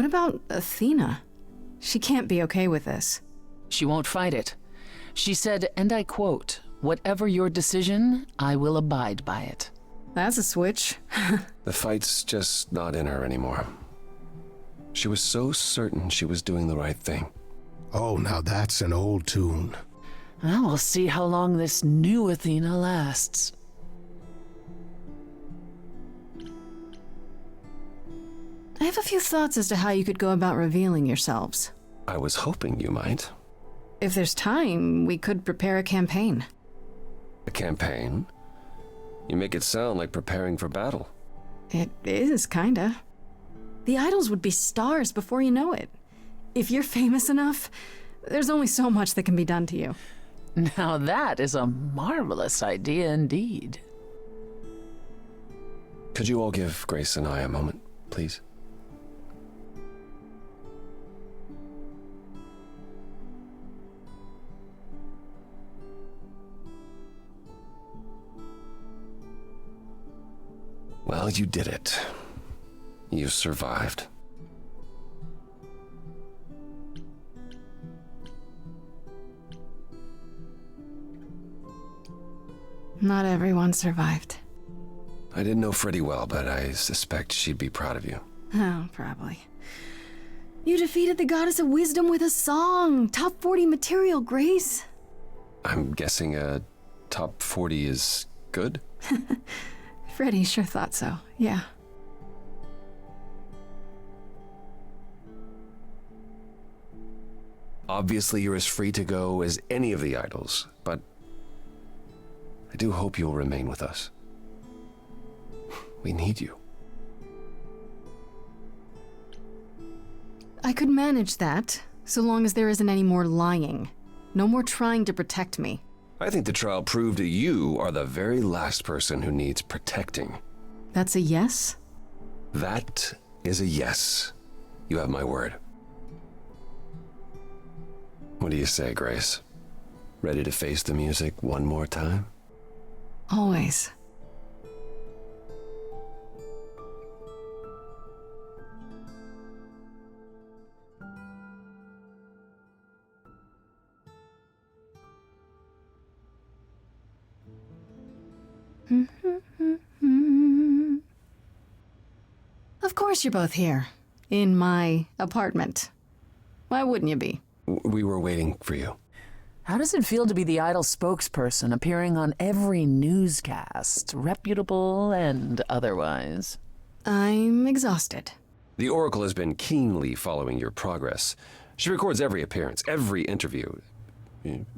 What about Athena? She can't be okay with this. She won't fight it. She said, and I quote, "Whatever your decision, I will abide by it." That's a switch. The fight's just not in her anymore. She was so certain she was doing the right thing. Oh, now that's an old tune. Well, we'll see how long this new Athena lasts. I have a few thoughts as to how you could go about revealing yourselves. I was hoping you might. If there's time, we could prepare a campaign. A campaign? You make it sound like preparing for battle. It is, kinda. The idols would be stars before you know it. If you're famous enough, there's only so much that can be done to you. Now that is a marvelous idea indeed. Could you all give Grace and I a moment, please? Well, you did it. You survived. Not everyone survived. I didn't know Freddie well, but I suspect she'd be proud of you. Oh, probably. You defeated the goddess of wisdom with a song! Top 40 material, Grace! I'm guessing a top 40 is good? Freddie sure thought so, yeah. Obviously, you're as free to go as any of the idols, but I do hope you'll remain with us. We need you. I could manage that, so long as there isn't any more lying. No more trying to protect me. I think the trial proved that you are the very last person who needs protecting. That's a yes? That is a yes. You have my word. What do you say, Grace? Ready to face the music one more time? Always. Of course you're both here. In my apartment. Why wouldn't you be? We were waiting for you. How does it feel to be the idol spokesperson appearing on every newscast, reputable and otherwise? I'm exhausted. The Oracle has been keenly following your progress. She records every appearance, every interview.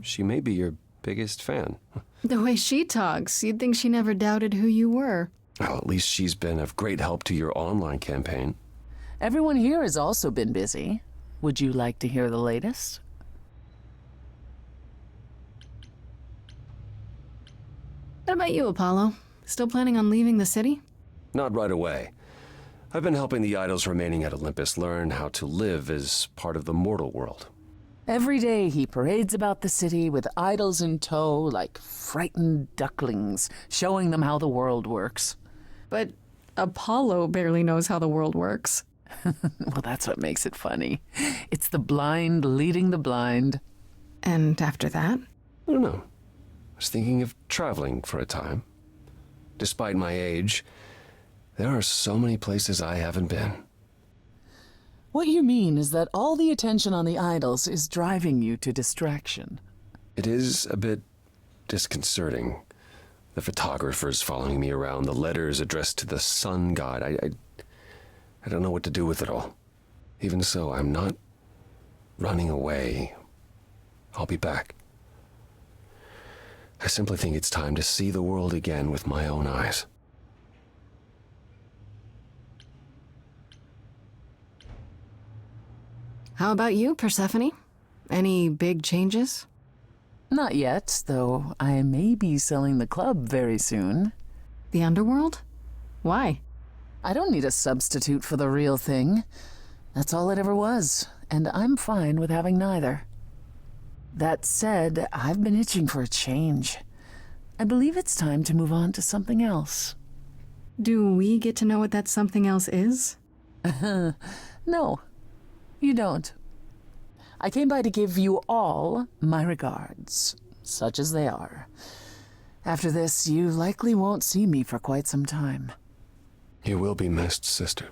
She may be your biggest fan. The way she talks, you'd think she never doubted who you were. Well, at least she's been of great help to your online campaign. Everyone here has also been busy. Would you like to hear the latest? What about you, Apollo? Still planning on leaving the city? Not right away. I've been helping the idols remaining at Olympus learn how to live as part of the mortal world. Every day he parades about the city with idols in tow like frightened ducklings, showing them how the world works. But Apollo barely knows how the world works. Well, that's what makes it funny. It's the blind leading the blind. And after that? I don't know. I was thinking of traveling for a time. Despite my age, there are so many places I haven't been. What you mean is that all the attention on the idols is driving you to distraction. It is a bit disconcerting. The photographers following me around, the letters addressed to the sun god. I don't know what to do with it all. Even so, I'm not running away. I'll be back. I simply think it's time to see the world again with my own eyes. How about you, Persephone? Any big changes? Not yet, though I may be selling the club very soon. The underworld? Why? I don't need a substitute for the real thing. That's all it ever was, and I'm fine with having neither. That said, I've been itching for a change. I believe it's time to move on to something else. Do we get to know what that something else is? No, you don't. I came by to give you all my regards, such as they are. After this, you likely won't see me for quite some time. You will be missed, sister.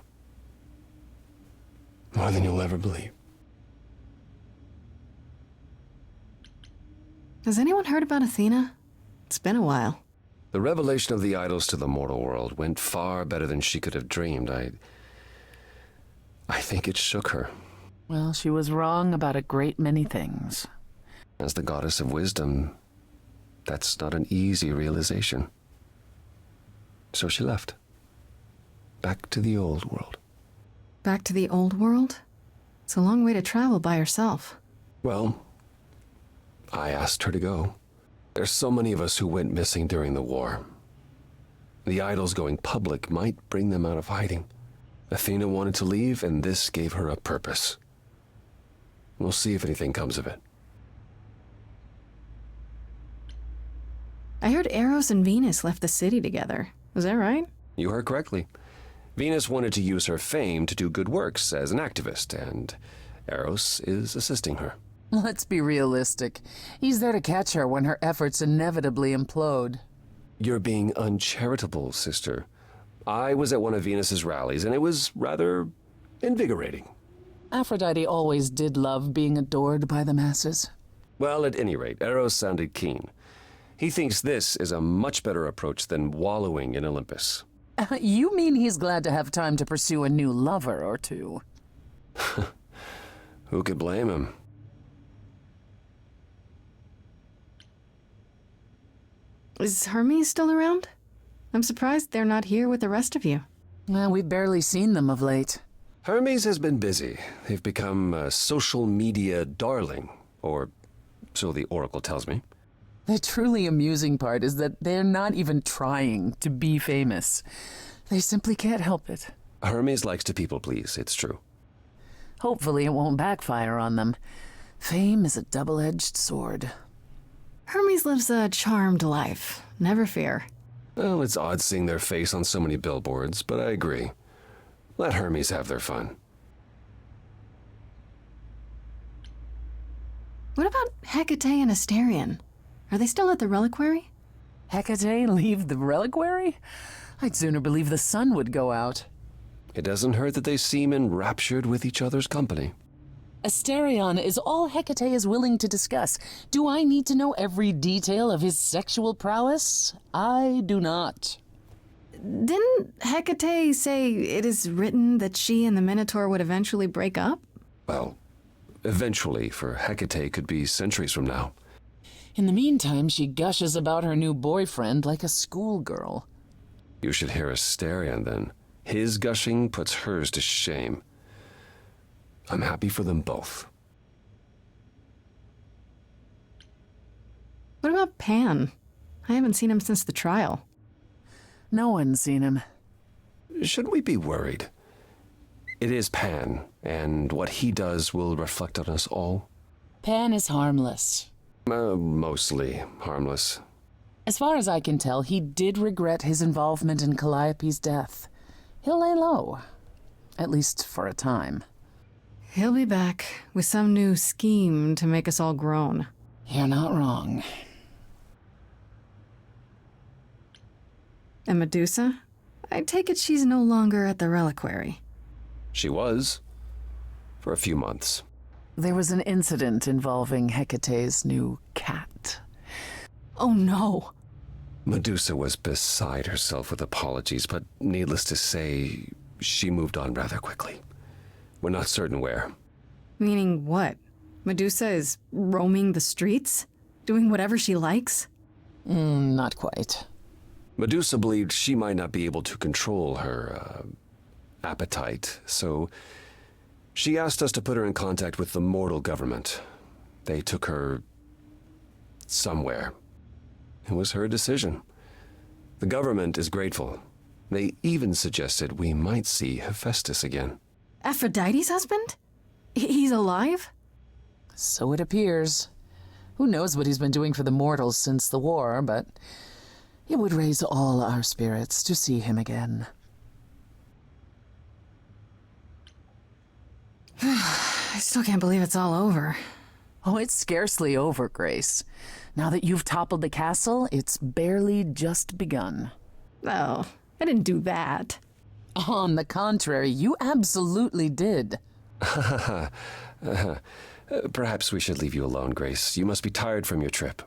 More than you'll ever believe. Has anyone heard about Athena? It's been a while. The revelation of the idols to the mortal world went far better than she could have dreamed. I think it shook her. Well, she was wrong about a great many things. As the goddess of wisdom, that's not an easy realization. So she left. Back to the old world. Back to the old world? It's a long way to travel by herself. Well, I asked her to go. There's so many of us who went missing during the war. The idols going public might bring them out of hiding. Athena wanted to leave, and this gave her a purpose. We'll see if anything comes of it. I heard Eros and Venus left the city together. Was that right? You heard correctly. Venus wanted to use her fame to do good works as an activist, and Eros is assisting her. Let's be realistic. He's there to catch her when her efforts inevitably implode. You're being uncharitable, sister. I was at one of Venus's rallies, and it was rather invigorating. Aphrodite always did love being adored by the masses. Well, at any rate, Eros sounded keen. He thinks this is a much better approach than wallowing in Olympus. You mean he's glad to have time to pursue a new lover or two? Who could blame him? Is Hermes still around? I'm surprised they're not here with the rest of you. We've barely seen them of late. Hermes has been busy. They've become a social media darling, or so the Oracle tells me. The truly amusing part is that they're not even trying to be famous. They simply can't help it. Hermes likes to people please, it's true. Hopefully it won't backfire on them. Fame is a double-edged sword. Hermes lives a charmed life. Never fear. Well, it's odd seeing their face on so many billboards, but I agree. Let Hermes have their fun. What about Hecate and Asterion? Are they still at the reliquary? Hecate leave the reliquary? I'd sooner believe the sun would go out. It doesn't hurt that they seem enraptured with each other's company. Asterion is all Hecate is willing to discuss. Do I need to know every detail of his sexual prowess? I do not. Didn't Hecate say it is written that she and the Minotaur would eventually break up? Well, eventually, for Hecate could be centuries from now. In the meantime, she gushes about her new boyfriend like a schoolgirl. You should hear Asterion, then. His gushing puts hers to shame. I'm happy for them both. What about Pan? I haven't seen him since the trial. No one's seen him. Should we be worried? It is Pan, and what he does will reflect on us all. Pan is harmless. Mostly harmless. As far as I can tell, he did regret his involvement in Calliope's death. He'll lay low. At least for a time. He'll be back with some new scheme to make us all groan. You're not wrong. And Medusa? I take it she's no longer at the reliquary. She was. For a few months. There was an incident involving Hecate's new cat. Oh no! Medusa was beside herself with apologies, but needless to say, she moved on rather quickly. We're not certain where. Meaning what? Medusa is roaming the streets? Doing whatever she likes? Not quite. Medusa believed she might not be able to control her, appetite, so she asked us to put her in contact with the mortal government. They took her somewhere. It was her decision. The government is grateful. They even suggested we might see Hephaestus again. Aphrodite's husband? He's alive? So it appears. Who knows what he's been doing for the mortals since the war, but it would raise all our spirits to see him again. still can't believe it's all over. Oh, it's scarcely over, Grace. Now that you've toppled the castle, it's barely just begun. Oh, I didn't do that. On the contrary, you absolutely did. Perhaps we should leave you alone, Grace. You must be tired from your trip.